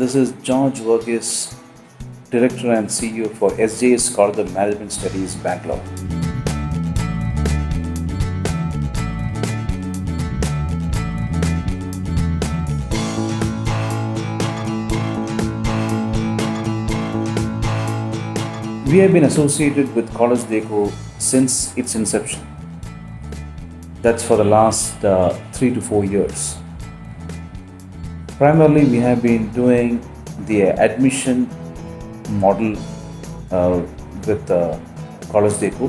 This is George Verghese, Director and CEO for SJES College of Management Studies, Bangalore. We have been associated with CollegeDekho since its inception. That's for the last 3 to 4 years. Primarily, we have been doing the admission model with CollegeDekho.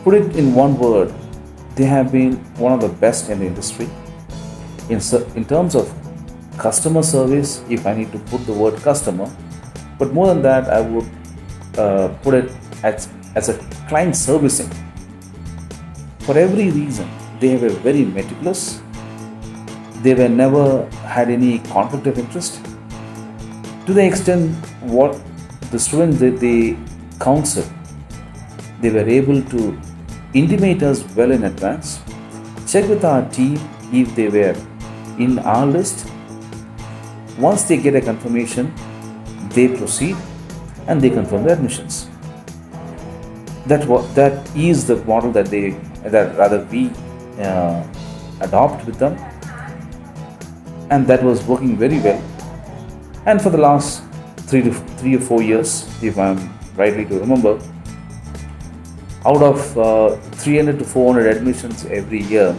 Put it in one word, they have been one of the best in the industry. In terms of customer service, if I need to put the word customer, but more than that, I would put it as a client servicing. For every reason, they were very meticulous. They were never had any conflict of interest. To the extent what the students that they counsel, they were able to intimate us well in advance, check with our team if they were in our list. Once they get a confirmation, they proceed and they confirm their admissions. That is the model that we adopt with them, and that was working very well. And for the last 3 or 4 years, if I'm rightly to remember, out of 300 to 400 admissions every year,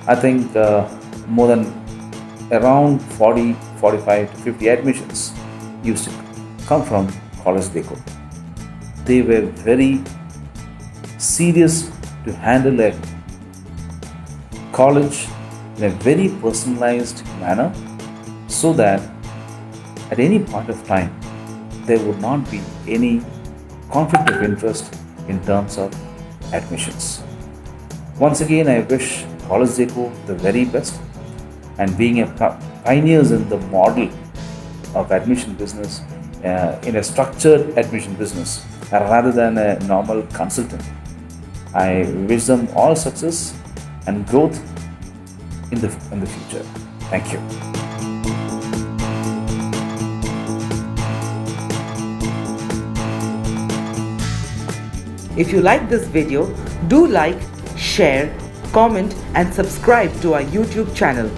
I think more than around 40, 45 to 50 admissions used to come from CollegeDekho. They were very serious to handle a college in a very personalized manner, so that at any point of time there would not be any conflict of interest in terms of admissions. Once again, I wish CollegeDekho the very best, and being a pioneers in the model of admission business, in a structured admission business rather than a normal consultant. I wish them all success and growth in the future. Thank you. If you like this video, do like, share, comment and subscribe to our YouTube channel.